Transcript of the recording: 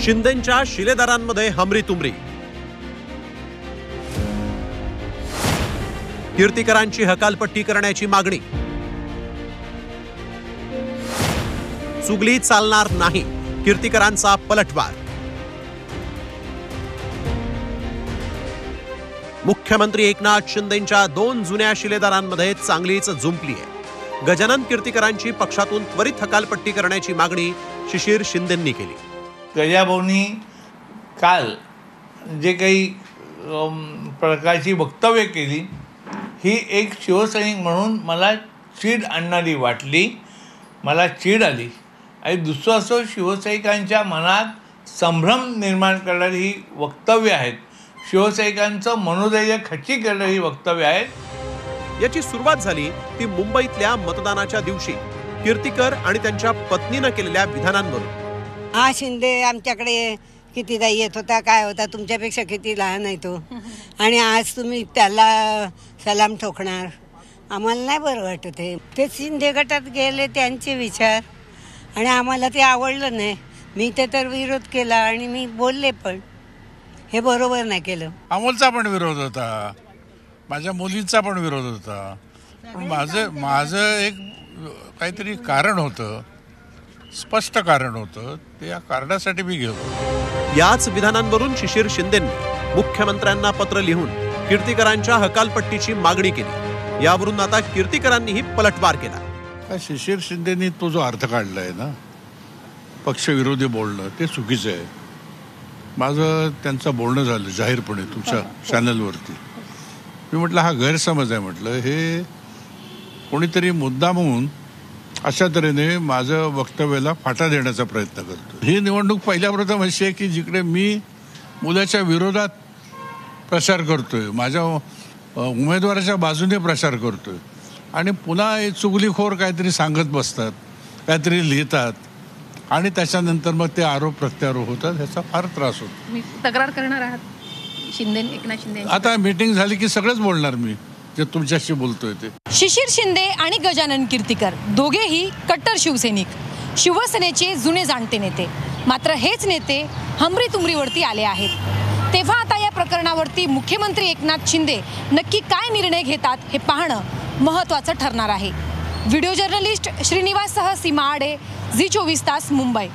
शिंदेंच्या शिलेदारांमध्ये हमरीतुमरी। कीर्तीकरांची हकालपट्टी करण्याची मागणी। चुगली चालणार नाही, कीर्तीकरांचा पलटवार। मुख्यमंत्री एकनाथ शिंदेंच्या 2 जुन्या शिलेदारांमध्ये चांगलीच जुंपली आहे। गजानन कीर्तीकरांची पक्षातून त्वरित हकालपट्टी करण्याची मागणी शिशिर शिंदेंनी केली। गजाभाऊंनी काल जे काही प्रकारची वक्तव्य केली ही एक शिवसैनिक म्हणून मला चीड आणणारी वाटली, मला चीड आली। आणि दुसरं असं शिवसैनिकांच्या मनात संभ्रम निर्माण करणारी ही वक्तव्य आहेत, शिवसैनिकांचं मनोधैर्य खच्ची करणारी वक्तव्य आहेत। याची सुरुवात झाली ती मुंबईतल्या मतदानाच्या दिवशी कीर्तीकर आणि त्यांच्या पत्नीनं केलेल्या विधानांवरून। हा शिंदे आमच्याकडे कितीदा येत होता, काय होता, तुमच्यापेक्षा किती लहान आहे तो, आणि आज तुम्ही त्याला सलाम ठोकणार, आम्हाला नाही बरं वाटत आहे। ते शिंदे गटात गेले त्यांचे विचार आणि आम्हाला ते आवडलं नाही। मी तर विरोध केला आणि मी बोलले पण हे बरोबर नाही केलं। अमोलचा पण विरोध होता, माझ्या मुलींचा पण विरोध होता, पण माझं एक काहीतरी कारण होतं, स्पष्ट कारण होतं, ते या कारणासाठी मी गेलो। याच विधानांवरून शिशिर शिंदेंनी मुख्यमंत्र्यांना पत्र लिहून कीर्तीकरांच्या हकालपट्टीची मागणी केली। यावरून आता कीर्तीकरांनीही पलटवार केला। शिशिर शिंदेनी तो जो अर्थ काढलाय ना, पक्षविरोधी बोलणं, ते चुकीचं आहे। माझं त्यांचं बोलणं झालं जाहीरपणे तुमच्या चॅनलवरती। मी म्हटलं हा गैरसमज आहे, म्हटलं हे कोणीतरी मुद्दाम होऊन अशा तऱ्हेने माझं वक्तव्याला फाटा देण्याचा प्रयत्न करतो। ही निवडणूक पहिल्या प्रथम अशी आहे की जिकडे मी मुलाच्या विरोधात प्रचार करतोय, माझ्या उमेदवाराच्या बाजूने प्रचार करतोय, आणि पुन्हा हे चुगलीखोर काहीतरी सांगत बसतात, काहीतरी लिहितात, आणि त्याच्यानंतर मग ते आरोप प्रत्यारोप होतात, ह्याचा फार त्रास होतो। मी तक्रार करणार आहात एकनाथ शिंदे? आता मीटिंग झाली की सगळंच बोलणार मी जे तुमच्याशी बोलतोय ते। शिशिर शिंदे आणि गजानन कीर्तीकर दोघेही कट्टर शिवसैनिक, शिवसेनेचे जुने जाणते नेते। मात्र हेच नेते हमरीतुमरीवरती आले आहेत। तेव्हा आता या प्रकरणावरती मुख्यमंत्री एकनाथ शिंदे नक्की काय निर्णय घेतात हे पाहणं महत्त्वाचं ठरणार आहे। व्हिडिओ जर्नलिस्ट श्रीनिवाससह सीमा आडे, झी 24 तास, मुंबई।